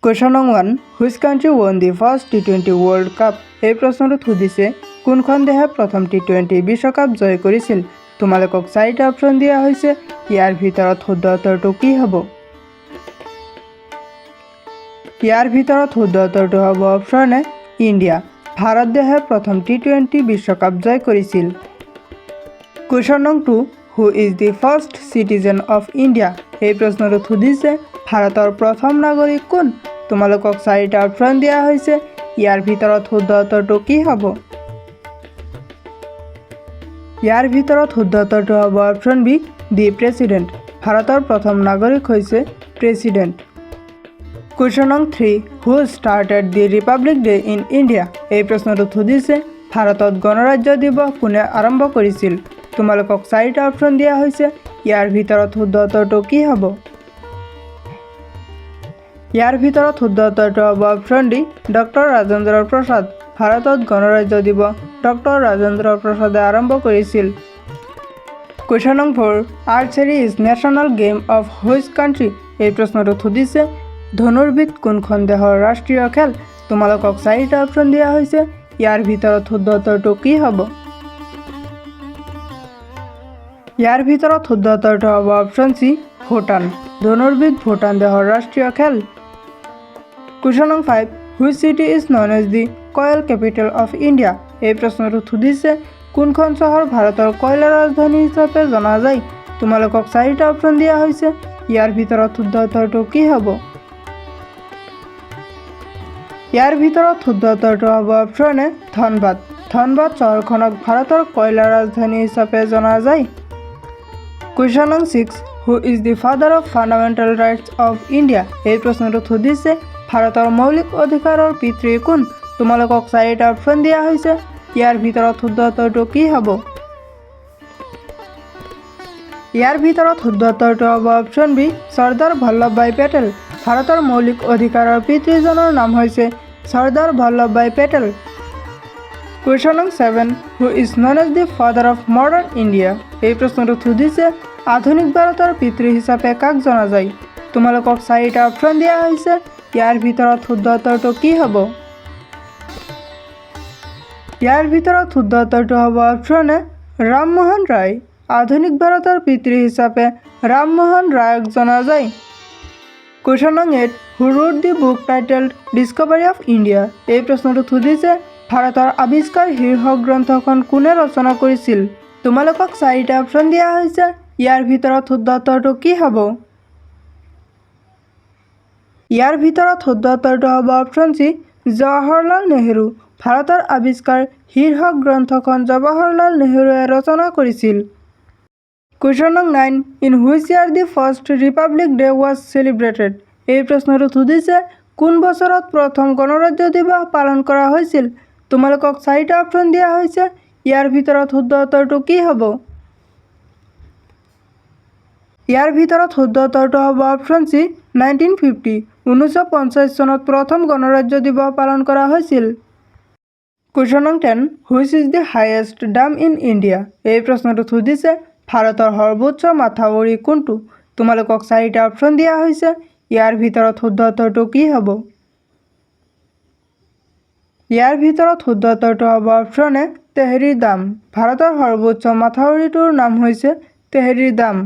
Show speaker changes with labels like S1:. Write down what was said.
S1: Question number 1. Which country won the first T20 World Cup? এই প্ৰশ্নটো সুধিছে কোনখন দেশে প্ৰথম T20 বিশ্বকাপ জয় কৰিছিল? তোমালোকক চাৰিটা অপচন দিয়া হৈছে। ইয়াৰ ভিতৰত শুদ্ধ উত্তৰটো কি হ'ব? ইয়াৰ ভিতৰত শুদ্ধ উত্তৰটো হ'ব অপচন এ ইণ্ডিয়া। ভাৰত দেশে প্ৰথম T20 বিশ্বকাপ জয় কৰিছিল। Question number 2. Who is the first citizen of India? এই প্ৰশ্নটো সুধিছে ভাৰতৰ প্ৰথম নাগৰিক কোন? তোমালোকক চাৰিটা অপচন দিয়া হৈছে। ইয়াৰ ভিতৰত শুদ্ধ উত্তৰটো কি হ'ব? ইয়াৰ ভিতৰত শুদ্ধ উত্তৰটো হ'ব অপচন বি দি প্ৰেচিডেণ্ট। ভাৰতৰ প্ৰথম নাগৰিক হৈছে president. Question number 3. Who started the Republic Day in India? এই প্ৰশ্নটো সুধিছে ভাৰতত গণৰাজ্য দিৱস কোনে আৰম্ভ কৰিছিল? তোমালোকক চাৰিটা অপচন দিয়া হৈছে। ইয়াৰ ভিতৰত শুদ্ধ উত্তৰটো কি হ'ব? ইয়াৰ ভিতৰত শুদ্ধ উত্তৰটো হ'ব option D doctor Rajendra Prasad. ভাৰতত গণৰাজ্য দিৱস ডক্টৰ ৰাজেন্দ্ৰ প্ৰসাদে আৰম্ভ কৰিছিল। Question number 4. Archery is national game of which country? এই প্ৰশ্নটো সুধিছে ধনুৰ্বিদ কোনখন দেশৰ ৰাষ্ট্ৰীয় খেল? তোমালোকক চাৰিটা অপচন দিয়া হৈছে। ইয়াৰ ভিতৰত শুদ্ধ উত্তৰটো কি হ'ব? ইয়াৰ ভিতৰত শুদ্ধ উত্তৰটো হ'ব অপচন চি ভূটান। ধনুৰ্বিদ ভূটান দেশৰ ৰাষ্ট্ৰীয় খেল। Question number 5. Which city is known as the coal capital of India? এই প্ৰশ্নটো সুধিছে কোনখন চহৰ ভাৰতৰ কয়লাৰ ৰাজধানী হিচাপে জনা যায়? তোমালোকক চাৰিটা অপচন দিয়া হৈছে। ইয়াৰ ভিতৰত শুদ্ধ উত্তৰটো কি হ'ব? ইয়াৰ ভিতৰত শুদ্ধ উত্তৰটো হ'ব অপচন এ ধনবাদ। ধনবাদ চহৰখনক ভাৰতৰ কয়লাৰ ৰাজধানী হিচাপে জনা যায়। Question number 6. Who is the father of fundamental rights of India? এই প্ৰশ্নটো সুধিছে ভাৰতৰ মৌলিক অধিকাৰৰ পিতৃ কোন? তোমালোকক চাৰিটা অপচন দিয়া হৈছে। ইয়াৰ ভিতৰত শুদ্ধ উত্তৰটো কি হ'ব? ইয়াৰ ভিতৰত শুদ্ধ উত্তৰটো হ'ব অপচন বি চৰ্দাৰ বল্লভভাই পেটেল। ভাৰতৰ মৌলিক অধিকাৰৰ পিতৃজনৰ নাম হৈছে Sardar Vallabhbhai Patel. Question number 7. Who is known as the father of modern India? এই প্ৰশ্নটো সুধিছে আধুনিক ভাৰতৰ পিতৃ হিচাপে কাক জনা যায়? তোমালোকক চাৰিটা অপচন দিয়া হৈছে। ইয়াৰ ভিতৰত শুদ্ধ উত্তৰটো কি হ'ব? ইয়াৰ ভিতৰত শুদ্ধ উত্তৰটো হ'ব অপচন এ ৰামমোহন ৰায়। আধুনিক ভাৰতৰ পিতৃ হিচাপে ৰামমোহন ৰায়ক জনা যায়। Question number 8. Who wrote the book titled Discovery of India? এই প্ৰশ্নটো সুধিছে ভাৰতৰ আৱিষ্কাৰ শীৰ্ষক গ্ৰন্থখন কোনে ৰচনা কৰিছিল? তোমালোকক চাৰিটা অপচন দিয়া হৈছে। ইয়াৰ ভিতৰত শুদ্ধ উত্তৰটো কি হ'ব? ইয়াৰ ভিতৰত শুদ্ধ উত্তৰটো হ'ব অপচন চি জৱাহৰলাল নেহৰু। ভাৰতৰ আৱিষ্কাৰ শীৰ্ষক গ্ৰন্থখন জৱাহৰলাল নেহৰুৱে ৰচনা কৰিছিল। Question number 9. In which year the first Republic Day was celebrated? এই প্ৰশ্নটো সুধিছে কোন বছৰত প্ৰথম গণৰাজ্য দিৱস পালন কৰা হৈছিল? তোমালোকক চাৰিটা অপচন দিয়া হৈছে। ইয়াৰ ভিতৰত শুদ্ধ উত্তৰটো কি হ'ব? ইয়াৰ ভিতৰত শুদ্ধ উত্তৰটো হ'ব অপচন চি 1950। 1950 চনত প্ৰথম গণৰাজ্য দিৱস পালন কৰা হৈছিল। Question number 10. Which is the highest dam in India? এই প্ৰশ্নটো সুধিছে ভাৰতৰ সৰ্বোচ্চ মাথাউৰি কোনটো? তোমালোকক চাৰিটা অপচন দিয়া হৈছে। ইয়াৰ ভিতৰত শুদ্ধ উত্তৰটো কি হ'ব? ইয়াৰ ভিতৰত শুদ্ধ উত্তৰটো হ'ব অপচন এ তেহৰী ডাম। ভাৰতৰ সৰ্বোচ্চ মাথাউৰিটোৰ নাম হৈছে তেহৰী ডাম।